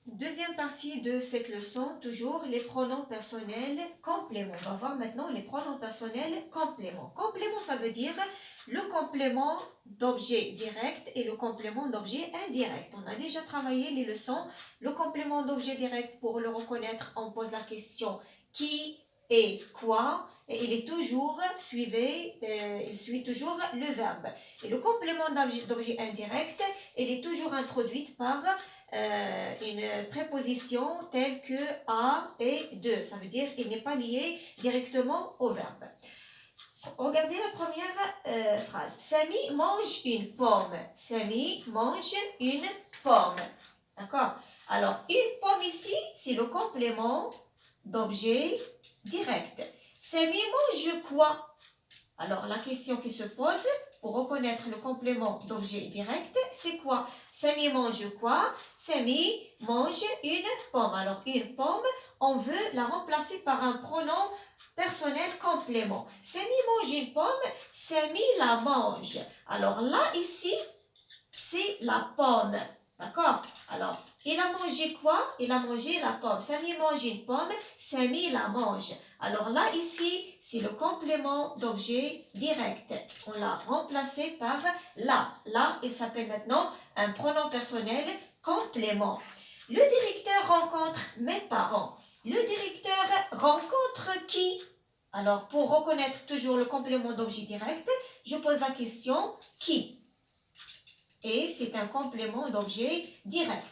Deuxième partie de cette leçon, toujours les pronoms personnels compléments. On va voir maintenant les pronoms personnels compléments. Complément, ça veut dire le complément d'objet direct et le complément d'objet indirect. On a déjà travaillé les leçons. Le complément d'objet direct, pour le reconnaître, on pose la question qui et quoi, et il est toujours il suit toujours le verbe. Et le complément d'objet indirect, il est toujours introduit par une préposition telle que à et de. Ça veut dire il n'est pas lié directement au verbe. Regardez la première phrase. Samy mange une pomme. Samy mange une pomme. D'accord? Alors, une pomme ici, c'est le complément d'objet direct. Samy mange quoi? Alors, la question qui se pose pour reconnaître le complément d'objet direct, c'est quoi? Samy mange quoi? Samy mange une pomme. Alors, une pomme, on veut la remplacer par un pronom personnel complément. Samy mange une pomme, Samy la mange. Alors là, ici, c'est la pomme. D'accord? Alors, il a mangé quoi? Il a mangé la pomme. Samy mange une pomme, Samy la mange. Alors là, ici, c'est le complément d'objet direct. On l'a remplacé par la. La, il s'appelle maintenant un pronom personnel complément. Le directeur rencontre mes parents. Le directeur rencontre qui? Alors, pour reconnaître toujours le complément d'objet direct, je pose la question qui? Et c'est un complément d'objet direct.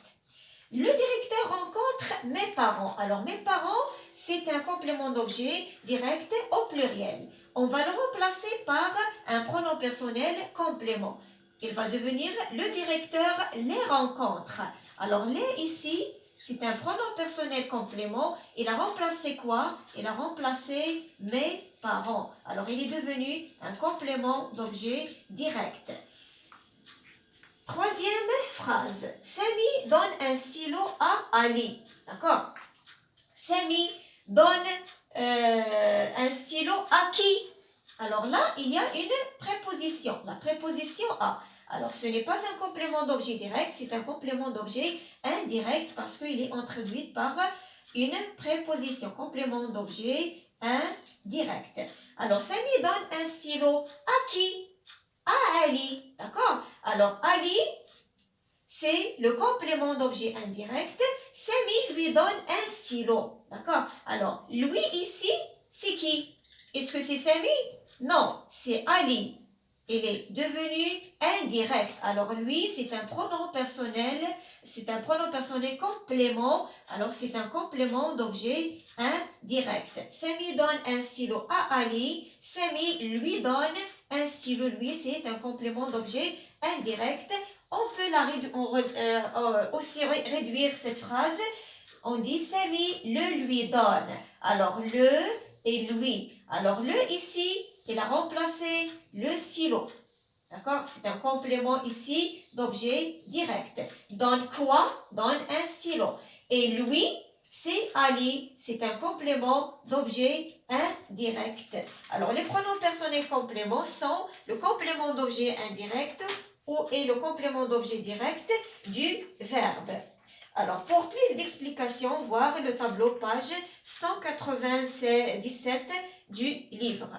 Le directeur rencontre mes parents. Alors, mes parents, c'est un complément d'objet direct au pluriel. On va le remplacer par un pronom personnel complément. Il va devenir le directeur les rencontre. Alors, les ici, c'est un pronom personnel complément. Il a remplacé quoi? Il a remplacé mes parents. Alors, il est devenu un complément d'objet direct. Troisième phrase. Samy donne un stylo à Ali. D'accord? Samy donne un stylo à qui? Alors là, il y a une préposition. La préposition à. Alors, ce n'est pas un complément d'objet direct, c'est un complément d'objet indirect parce qu'il est introduit par une préposition. Complément d'objet indirect. Alors, Samy donne un stylo à qui? À Ali. D'accord? Alors, Ali, c'est le complément d'objet indirect. Samy lui donne un stylo. D'accord? Alors, lui ici, c'est qui? Est-ce que c'est Samy? Non, c'est Ali. Il est devenu indirect. Alors, lui, c'est un pronom personnel. C'est un pronom personnel complément. Alors, c'est un complément d'objet indirect. Samy donne un stylo à Ali. Samy lui donne un stylo. Lui, c'est un complément d'objet indirect. On peut aussi réduire cette phrase. On dit Samy le lui donne. Alors, le et lui. Alors, le ici, il a remplacé le stylo. D'accord? C'est un complément ici d'objet direct. Donne quoi? Donne un stylo. Et lui, c'est Ali. C'est un complément d'objet indirect. Alors, les pronoms personnels compléments sont le complément d'objet indirect et le complément d'objet direct du verbe. Alors, pour plus d'explications, voir le tableau page 197 du livre.